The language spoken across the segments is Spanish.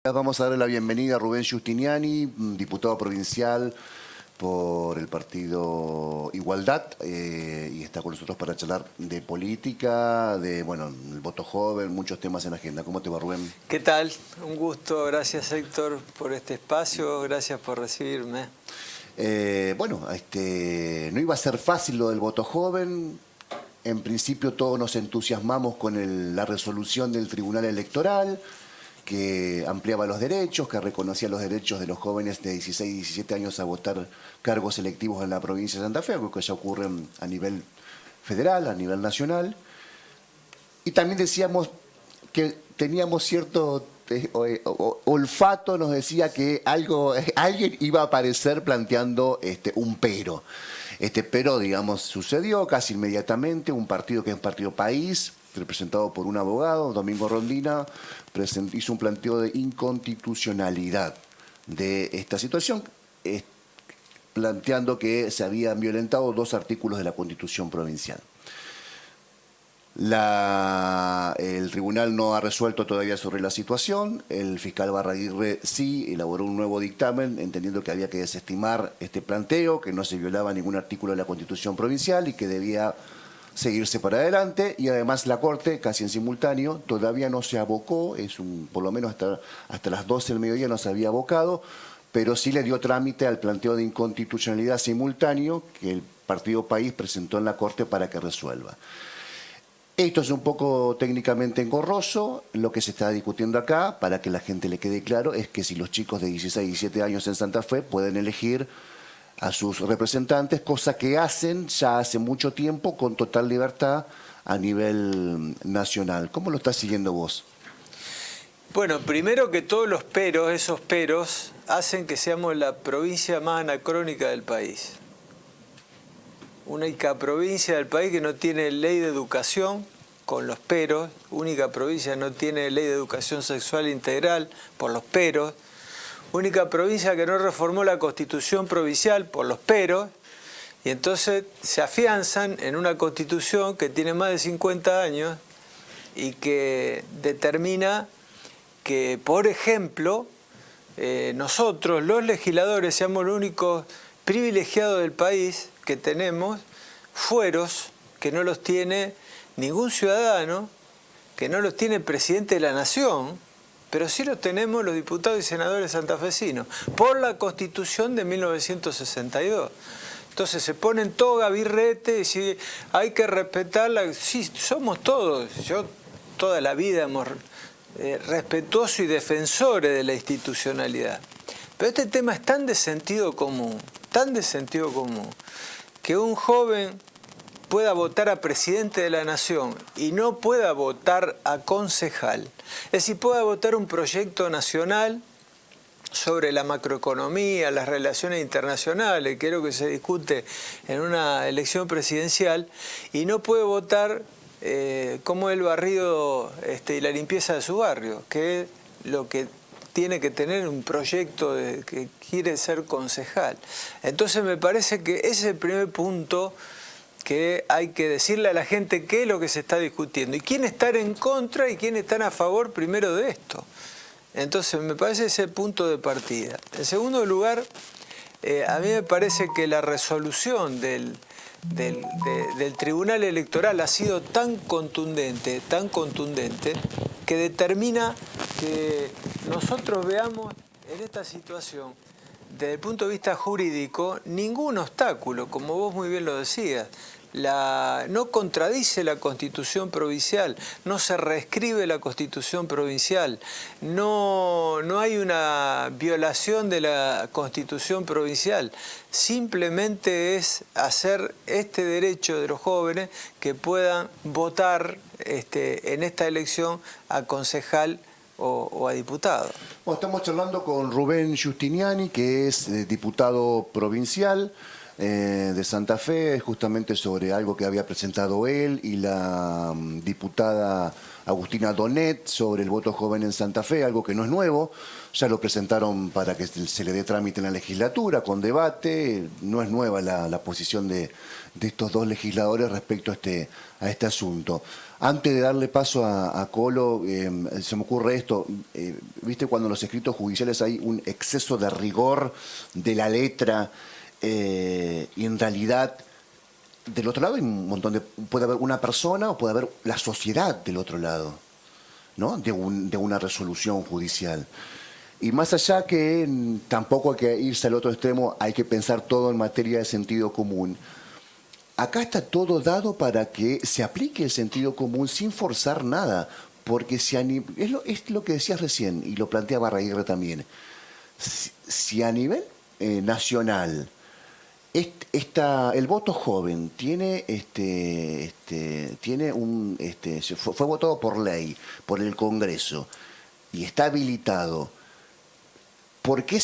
Vamos a darle la bienvenida a Rubén Giustiniani, diputado provincial por el partido Igualdad, y está con nosotros para charlar de política, de el voto joven, muchos temas en la agenda. ¿Cómo te va, Rubén? ¿Qué tal? Un gusto, gracias Héctor por este espacio, gracias por recibirme. No iba a ser fácil lo del voto joven. En principio todos nos entusiasmamos con la resolución del Tribunal Electoral, que ampliaba los derechos, que reconocía los derechos de los jóvenes de 16 y 17 años a votar cargos electivos en la provincia de Santa Fe, algo que ya ocurre a nivel federal, a nivel nacional. Y también decíamos que teníamos cierto olfato, nos decía que alguien iba a aparecer planteando un pero. Este pero, digamos, sucedió casi inmediatamente. Un partido que es un partido país, representado por un abogado, Domingo Rondina, hizo un planteo de inconstitucionalidad de esta situación, planteando que se habían violentado 2 artículos de la Constitución provincial. El tribunal no ha resuelto todavía sobre la situación. El fiscal Barraguirre sí elaboró un nuevo dictamen, entendiendo que había que desestimar este planteo, que no se violaba ningún artículo de la Constitución provincial y que debía seguirse para adelante. Y además la Corte, casi en simultáneo, todavía no se abocó, por lo menos hasta las 12 del mediodía no se había abocado, pero sí le dio trámite al planteo de inconstitucionalidad simultáneo que el Partido País presentó en la Corte para que resuelva. Esto es un poco técnicamente engorroso. Lo que se está discutiendo acá, para que la gente le quede claro, es que si los chicos de 16 y 17 años en Santa Fe pueden elegir a sus representantes, cosa que hacen ya hace mucho tiempo con total libertad a nivel nacional. ¿Cómo lo estás siguiendo vos? Bueno, primero que todos los peros, esos peros, hacen que seamos la provincia más anacrónica del país. Única provincia del país que no tiene ley de educación, con los peros. Única provincia que no tiene ley de educación sexual integral, por los peros. Única provincia que no reformó la Constitución provincial, por los peros. Y entonces se afianzan en una Constitución que tiene más de 50 años y que determina que, por ejemplo, nosotros, los legisladores, seamos los únicos privilegiados del país que tenemos fueros que no los tiene ningún ciudadano, que no los tiene el presidente de la nación, pero sí los tenemos los diputados y senadores santafesinos, por la Constitución de 1962. Entonces se ponen toga, birrete, y si hay que respetarla. Sí, somos todos, yo toda la vida hemos respetuosos y defensores de la institucionalidad. Pero este tema es tan de sentido común, que un joven pueda votar a presidente de la nación y no pueda votar a concejal. Es decir, pueda votar un proyecto nacional sobre la macroeconomía, las relaciones internacionales, que es lo que se discute en una elección presidencial, y no puede votar como el barrido y la limpieza de su barrio, que es lo que tiene que tener un proyecto que quiere ser concejal. Entonces me parece que ese es el primer punto que hay que decirle a la gente qué es lo que se está discutiendo y quién está en contra y quién está a favor primero de esto. Entonces me parece ese punto de partida. En segundo lugar, a mí me parece que la resolución del Tribunal Electoral ha sido tan contundente, que determina que nosotros veamos en esta situación, desde el punto de vista jurídico, ningún obstáculo, como vos muy bien lo decías. No contradice la Constitución provincial, no se reescribe la Constitución provincial, no hay una violación de la Constitución provincial, simplemente es hacer este derecho de los jóvenes que puedan votar en esta elección a concejal o a diputado. Bueno, estamos charlando con Rubén Giustiniani, que es diputado provincial de Santa Fe, justamente sobre algo que había presentado él y la diputada Agustina Donet sobre el voto joven en Santa Fe, algo que no es nuevo. Ya lo presentaron para que se le dé trámite en la legislatura, con debate. No es nueva la posición de estos 2 legisladores respecto a este asunto. Antes de darle paso a Colo, se me ocurre esto. ¿Viste cuando en los escritos judiciales hay un exceso de rigor de la letra y en realidad del otro lado hay un montón de... Puede haber una persona o puede haber la sociedad del otro lado, ¿no? De una resolución judicial. Y más allá que tampoco hay que irse al otro extremo, hay que pensar todo en materia de sentido común. Acá está todo dado para que se aplique el sentido común sin forzar nada, porque es lo que decías recién y lo planteaba Barraguirre también. Si a nivel nacional el voto joven tiene fue votado por ley, por el Congreso y está habilitado, ¿por qué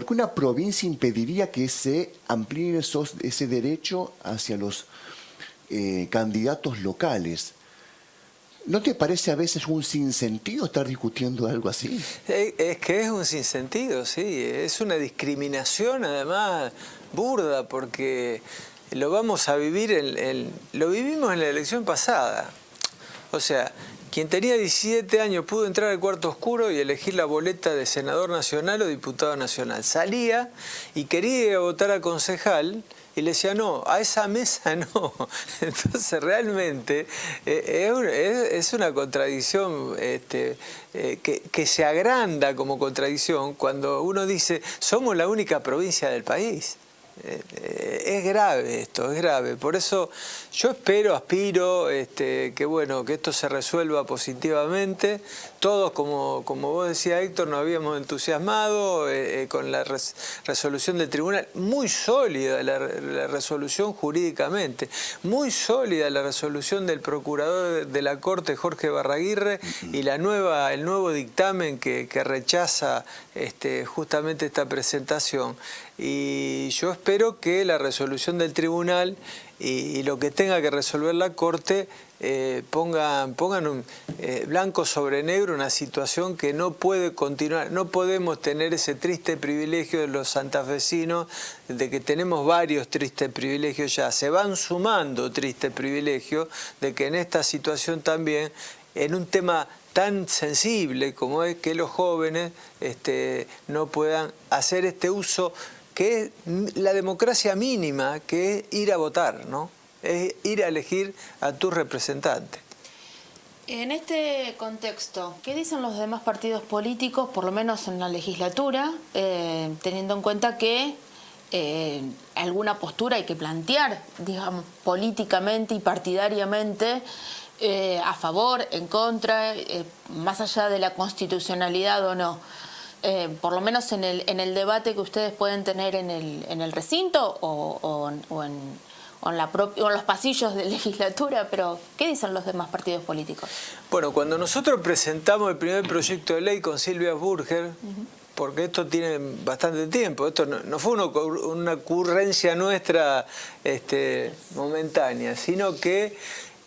una provincia impediría que se amplíe ese derecho hacia los candidatos locales? ¿No te parece a veces un sinsentido estar discutiendo algo así? Es que es un sinsentido, sí. Es una discriminación, además, burda, porque lo vamos a vivir, lo vivimos en la elección pasada. O sea, quien tenía 17 años pudo entrar al cuarto oscuro y elegir la boleta de senador nacional o diputado nacional. Salía y quería votar a concejal y le decía, no, a esa mesa no. Entonces realmente es una contradicción que se agranda como contradicción cuando uno dice, somos la única provincia del país. Es grave esto, es grave. Por eso yo aspiro que bueno, que esto se resuelva positivamente. Todos, como vos decías, Héctor, nos habíamos entusiasmado con la resolución del tribunal. Muy sólida la resolución jurídicamente, muy sólida la resolución del procurador de la Corte, Jorge Barraguirre, y el nuevo dictamen que rechaza justamente esta presentación. Y yo espero que la resolución del tribunal y lo que tenga que resolver la Corte pongan blanco sobre negro una situación que no puede continuar. No podemos tener ese triste privilegio de los santafesinos, de que tenemos varios tristes privilegios ya. Se van sumando tristes privilegios de que en esta situación también, en un tema tan sensible como es que los jóvenes no puedan hacer este uso que es la democracia mínima, que es ir a votar, ¿no? Es ir a elegir a tu representante. En este contexto, ¿qué dicen los demás partidos políticos, por lo menos en la legislatura, teniendo en cuenta que alguna postura hay que plantear, digamos, políticamente y partidariamente, a favor, en contra, más allá de la constitucionalidad o no? Por lo menos en el debate que ustedes pueden tener en el recinto o en los pasillos de legislatura, pero ¿qué dicen los demás partidos políticos? Bueno, cuando nosotros presentamos el primer proyecto de ley con Silvia Burger, porque esto tiene bastante tiempo, esto no fue una ocurrencia nuestra momentánea, sino que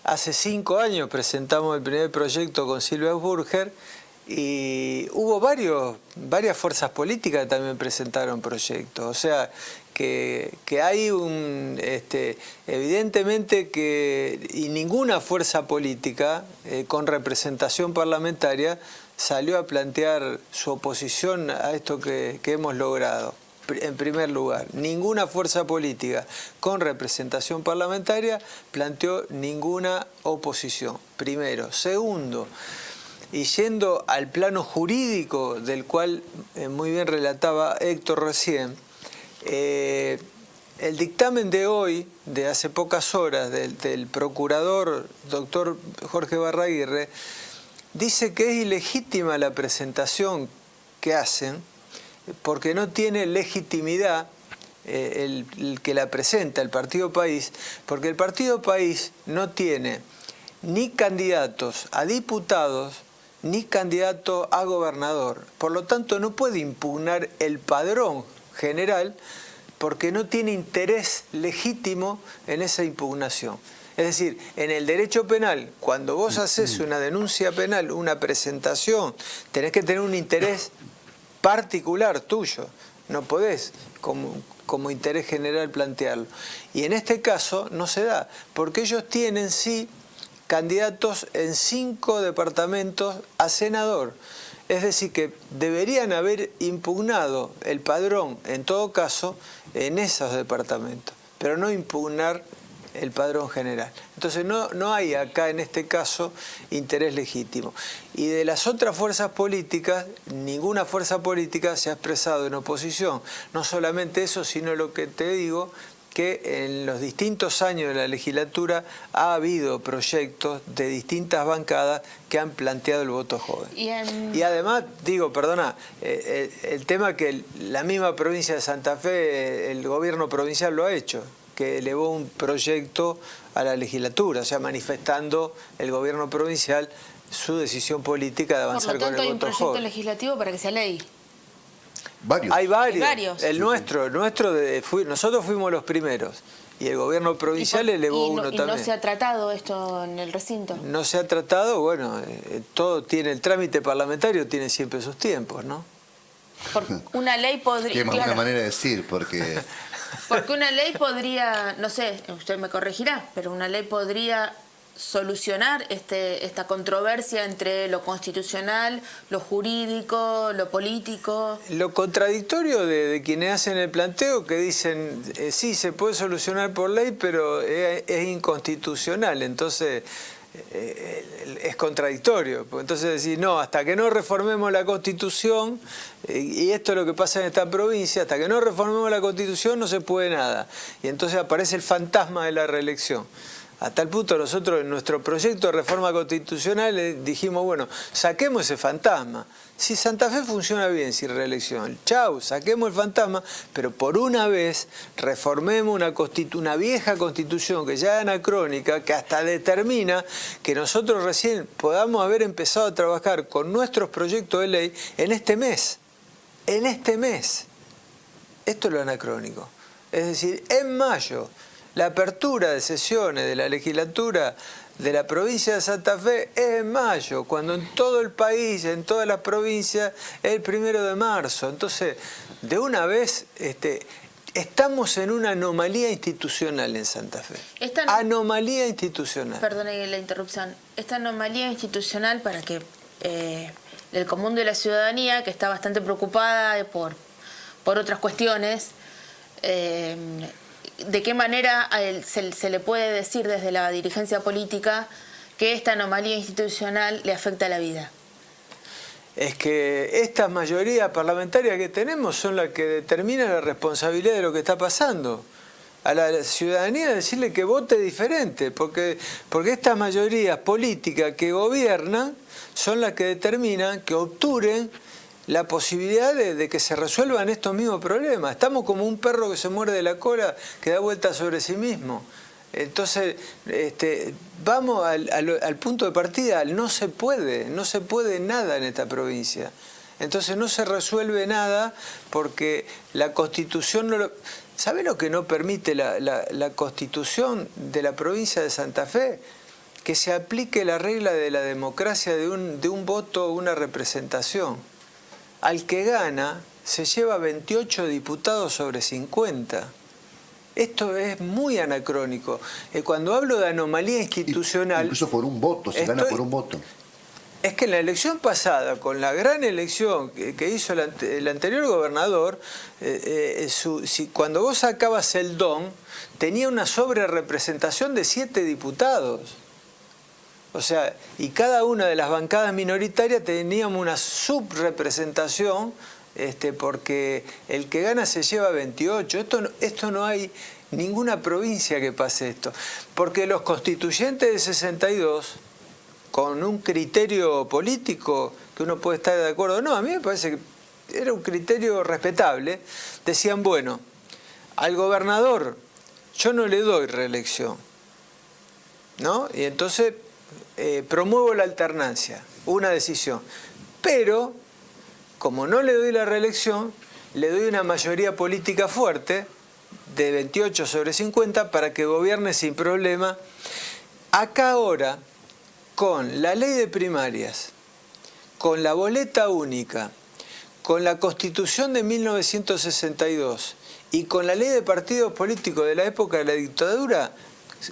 hace 5 años presentamos el primer proyecto con Silvia Burger. Y hubo varias fuerzas políticas que también presentaron proyectos. O sea, que hay evidentemente y ninguna fuerza política con representación parlamentaria salió a plantear su oposición a esto que hemos logrado. En primer lugar, ninguna fuerza política con representación parlamentaria planteó ninguna oposición. Primero. Segundo, y yendo al plano jurídico, del cual muy bien relataba Héctor recién, el dictamen de hoy, de hace pocas horas, del procurador doctor Jorge Barraguirre, dice que es ilegítima la presentación que hacen, porque no tiene legitimidad el que la presenta, el Partido País, porque el Partido País no tiene ni candidatos a diputados, ni candidato a gobernador. Por lo tanto, no puede impugnar el padrón general porque no tiene interés legítimo en esa impugnación. Es decir, en el derecho penal, cuando vos haces una denuncia penal, una presentación, tenés que tener un interés particular tuyo. No podés como interés general plantearlo. Y en este caso no se da, porque ellos tienen sí candidatos en 5 departamentos a senador. Es decir, que deberían haber impugnado el padrón, en todo caso, en esos departamentos, pero no impugnar el padrón general. Entonces no hay acá, en este caso, interés legítimo. Y de las otras fuerzas políticas, ninguna fuerza política se ha expresado en oposición. No solamente eso, sino lo que te digo, que en los distintos años de la legislatura ha habido proyectos de distintas bancadas que han planteado el voto joven. Y además, digo, perdona, el tema que la misma provincia de Santa Fe, el gobierno provincial lo ha hecho, que elevó un proyecto a la legislatura, o sea, manifestando el gobierno provincial su decisión política de avanzar con el voto joven. Por lo tanto, hay un proyecto legislativo para que sea ley. Varios. Hay varios. Hay varios. El nuestro nosotros fuimos los primeros y el gobierno provincial elevó uno también. ¿Y no se ha tratado esto en el recinto? No se ha tratado, bueno, todo tiene, el trámite parlamentario tiene siempre sus tiempos, ¿no? Porque una ley podría... Qué una manera de decir, porque... Porque una ley podría, no sé, usted me corregirá, pero una ley podría solucionar esta controversia entre lo constitucional, lo jurídico, lo político. Lo contradictorio de quienes hacen el planteo, que dicen, sí, se puede solucionar por ley, pero es inconstitucional, entonces es contradictorio. Entonces decir, no, hasta que no reformemos la Constitución, y esto es lo que pasa en esta provincia, hasta que no reformemos la Constitución no se puede nada. Y entonces aparece el fantasma de la reelección. A tal punto nosotros en nuestro proyecto de reforma constitucional dijimos, bueno, saquemos ese fantasma. Si Santa Fe funciona bien sin reelección, chau, saquemos el fantasma, pero por una vez reformemos una vieja constitución que ya es anacrónica, que hasta determina que nosotros recién podamos haber empezado a trabajar con nuestros proyectos de ley en este mes. En este mes. Esto es lo anacrónico. Es decir, en mayo. La apertura de sesiones de la legislatura de la provincia de Santa Fe es en mayo, cuando en todo el país, en todas las provincias, es el 1 de marzo. Entonces, de una vez, estamos en una anomalía institucional en Santa Fe. Anomalía institucional. Perdone la interrupción. Esta anomalía institucional, para que el común de la ciudadanía, que está bastante preocupada por otras cuestiones, ¿de qué manera se le puede decir desde la dirigencia política que esta anomalía institucional le afecta a la vida? Es que estas mayorías parlamentarias que tenemos son las que determinan la responsabilidad de lo que está pasando. A la ciudadanía decirle que vote diferente, porque estas mayorías políticas que gobiernan son las que determinan, que obturen la posibilidad de que se resuelvan estos mismos problemas. Estamos como un perro que se muerde la cola, que da vueltas sobre sí mismo. Entonces, vamos al punto de partida. No se puede nada en esta provincia. Entonces no se resuelve nada porque la Constitución no lo... ¿Sabe lo que no permite la Constitución de la provincia de Santa Fe? Que se aplique la regla de la democracia de un voto, una representación. Al que gana se lleva 28 diputados sobre 50. Esto es muy anacrónico. Cuando hablo de anomalía institucional... Incluso por un voto, se gana por un voto. Es que en la elección pasada, con la gran elección que hizo el anterior gobernador, cuando vos sacabas el don, tenía una sobrerepresentación de 7 diputados. O sea, y cada una de las bancadas minoritarias teníamos una subrepresentación, porque el que gana se lleva 28. Esto no hay ninguna provincia que pase esto. Porque los constituyentes de 62, con un criterio político que uno puede estar de acuerdo o no, a mí me parece que era un criterio respetable, decían, bueno, al gobernador yo no le doy reelección, ¿no? Y entonces... promuevo la alternancia, una decisión, pero como no le doy la reelección, le doy una mayoría política fuerte de 28 sobre 50 para que gobierne sin problema. Acá ahora, con la ley de primarias, con la boleta única, con la Constitución de 1962 y con la ley de partidos políticos de la época de la dictadura,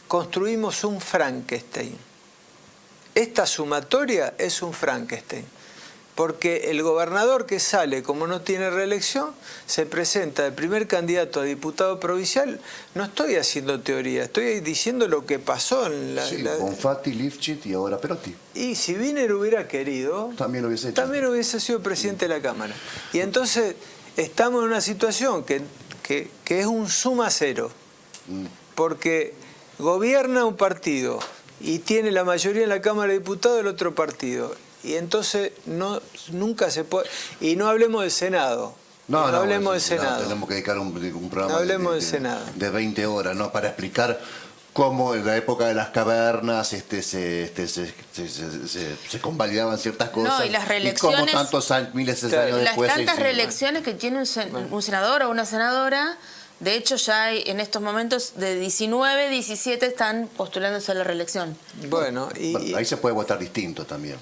construimos un Frankenstein. esta sumatoria es un Frankenstein. Porque el gobernador que sale, como no tiene reelección, se presenta de primer candidato a diputado provincial. No estoy haciendo teoría, estoy diciendo lo que pasó en la... Sí, Bonfatti, Lifchit y ahora Perotti. Y si Wiener hubiera querido, también lo hubiese hecho. También hubiese sido presidente de la Cámara. Y entonces estamos en una situación que es un suma cero. Porque gobierna un partido y tiene la mayoría en la Cámara de Diputados del otro partido. Y entonces nunca se puede... Y no hablemos del Senado. No hablemos del Senado. Tenemos que dedicar un programa del Senado. De 20 horas, ¿no? Para explicar cómo en la época de las cavernas se convalidaban ciertas cosas. No, y las reelecciones... Y cómo tantos miles de años después... Las tantas reelecciones que tiene un senador o una senadora... De hecho, ya hay en estos momentos de 19, 17 están postulándose a la reelección. Bueno, ahí se puede votar distinto también.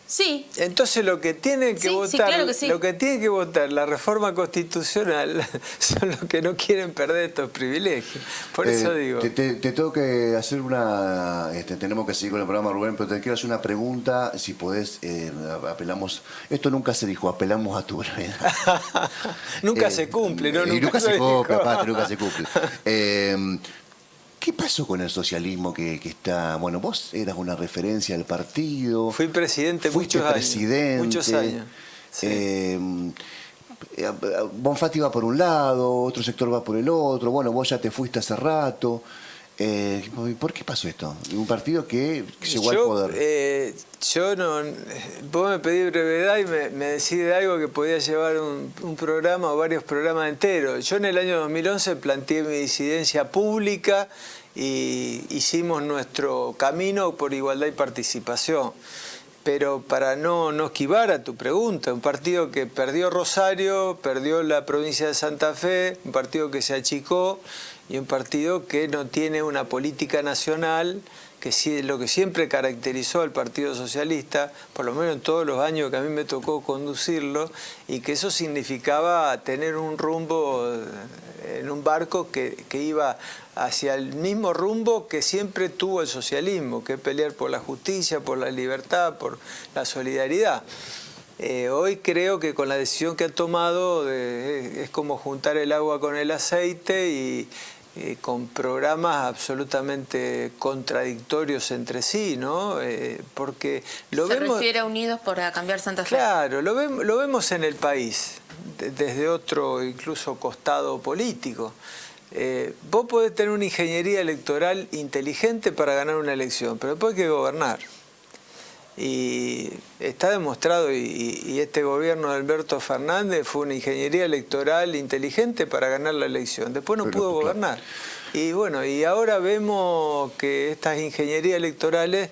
Sí. Entonces lo que tienen que votar, claro que sí. Lo que tienen que votar la reforma constitucional son los que no quieren perder estos privilegios. Por eso digo. Te tengo que hacer una... tenemos que seguir con el programa, Rubén, pero te quiero hacer una pregunta, si podés, apelamos... Esto nunca se dijo, apelamos a tu brevedad. Nunca se cumple, ¿no? Nunca se cumple, aparte, nunca se cumple. ¿Qué pasó con el socialismo que está... Bueno, vos eras una referencia del partido. Fui presidente muchos años. Sí. Bonfatti va por un lado, otro sector va por el otro. Bueno, vos ya te fuiste hace rato. ¿Por qué pasó esto? Un partido que llegó al poder. Vos me pedí brevedad y me decís de algo que podía llevar un programa o varios programas enteros. Yo en el año 2011 planteé mi disidencia pública y hicimos nuestro camino por igualdad y participación. Pero para no esquivar a tu pregunta, un partido que perdió Rosario, perdió la provincia de Santa Fe, un partido que se achicó y un partido que no tiene una política nacional, que sí, lo que siempre caracterizó al Partido Socialista, por lo menos en todos los años que a mí me tocó conducirlo, y que eso significaba tener un rumbo en un barco que iba hacia el mismo rumbo que siempre tuvo el socialismo, que es pelear por la justicia, por la libertad, por la solidaridad. Hoy creo que con la decisión que ha tomado es como juntar el agua con el aceite y con programas absolutamente contradictorios entre sí, ¿no? Porque lo Se vemos... refiere a Unidos para Cambiar Santa Fe. Claro, lo vemos en el país, desde otro incluso costado político. Vos podés tener una ingeniería electoral inteligente para ganar una elección, pero después hay que gobernar. Y está demostrado, y este gobierno de Alberto Fernández fue una ingeniería electoral inteligente para ganar la elección. Después no pudo gobernar. Y bueno, y ahora vemos que estas ingenierías electorales,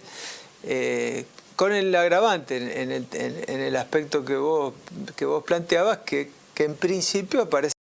con el agravante en el aspecto que vos planteabas, que en principio aparece